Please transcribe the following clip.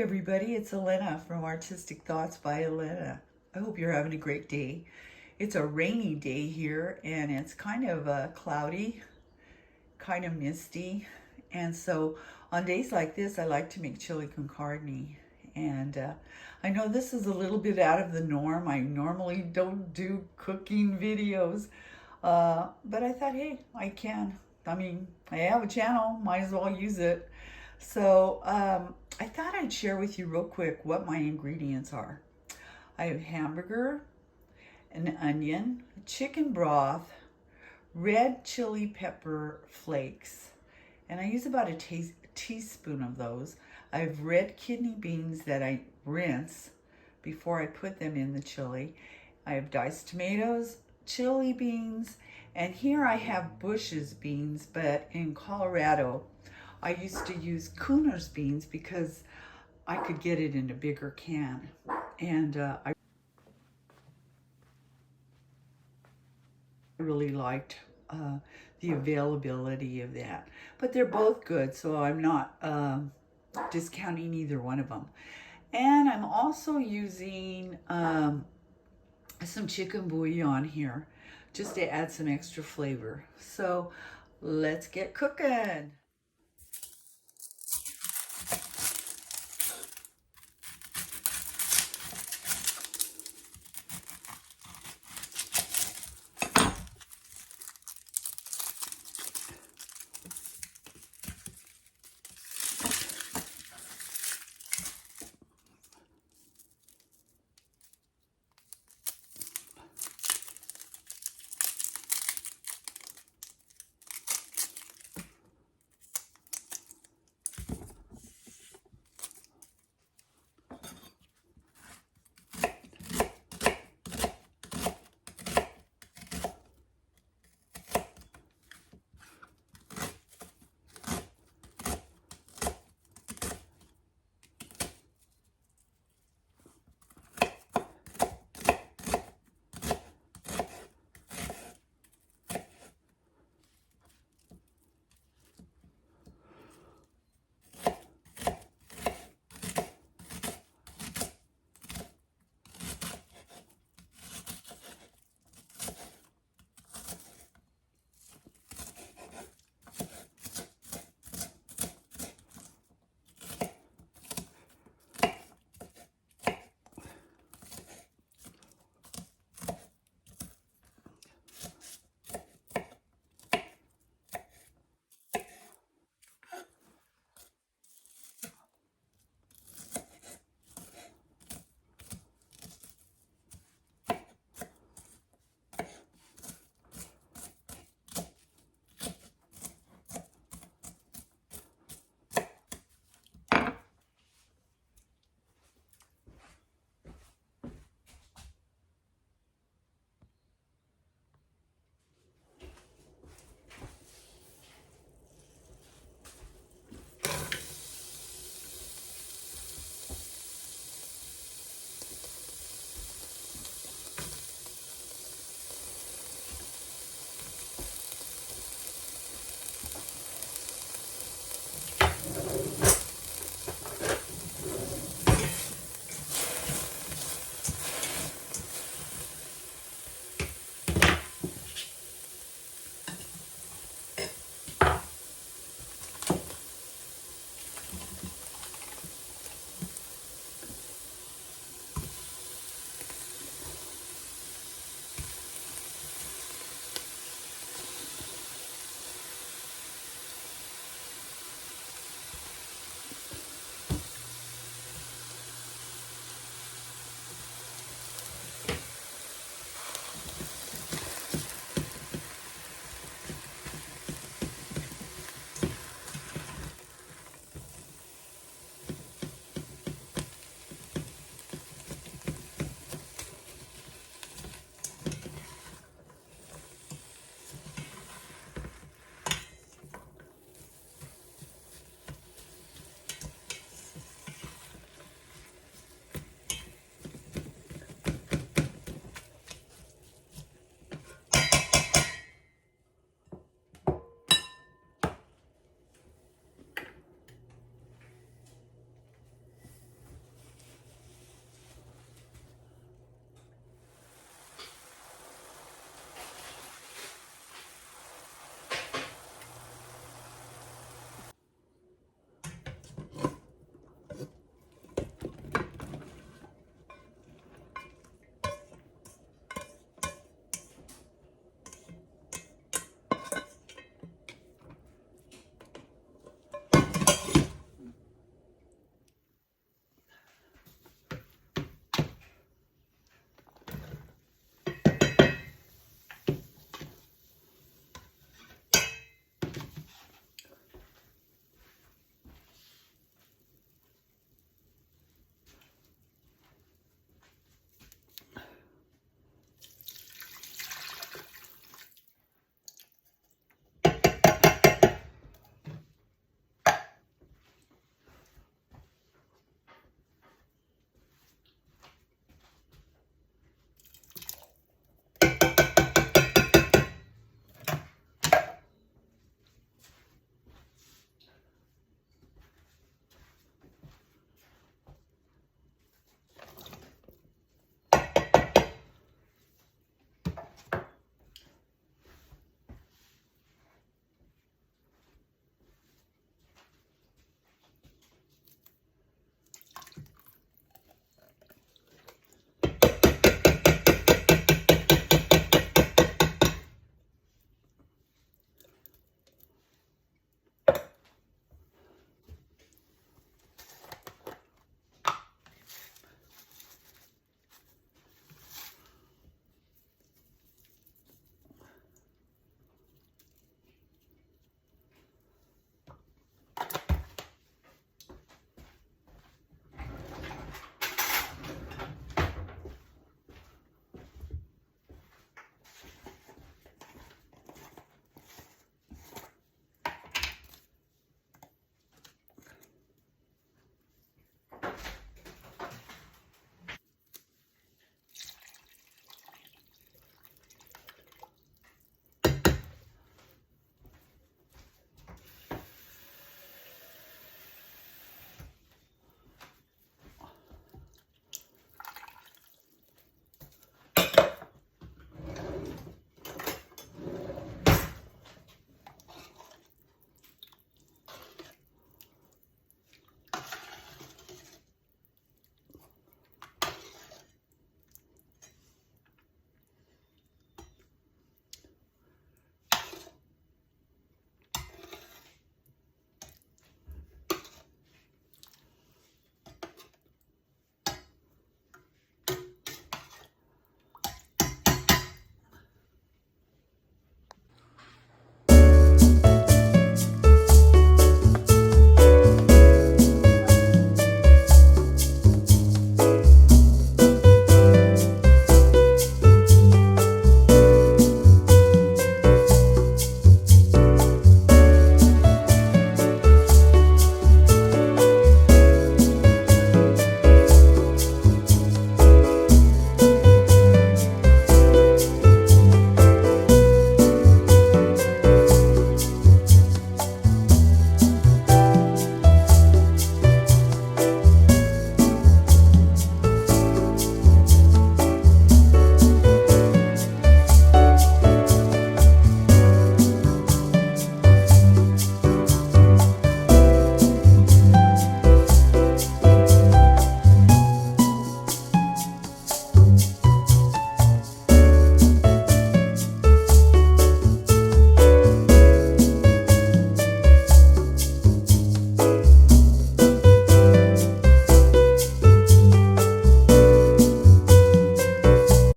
everybody, it's Elena from Artistic Thoughts by Elena. I hope you're having a great day. It's a rainy day here and it's kind of cloudy, kind of misty. And so on days like this, I like to make chili con carne. And I know this is a little bit out of the norm. I normally don't do cooking videos, but I thought, hey, I can. I mean, I have a channel, might as well use it. So I thought I'd share with you real quick what my ingredients are. I have hamburger, an onion, chicken broth, red chili pepper flakes, and I use about a teaspoon of those. I have red kidney beans that I rinse before I put them in the chili. I have diced tomatoes, chili beans, and here I have Bush's beans, but in Colorado, I used to use Cooner's beans because I could get it in a bigger can. And I really liked the availability of that. But they're both good, so I'm not discounting either one of them. And I'm also using some chicken bouillon here just to add some extra flavor. So let's get cooking.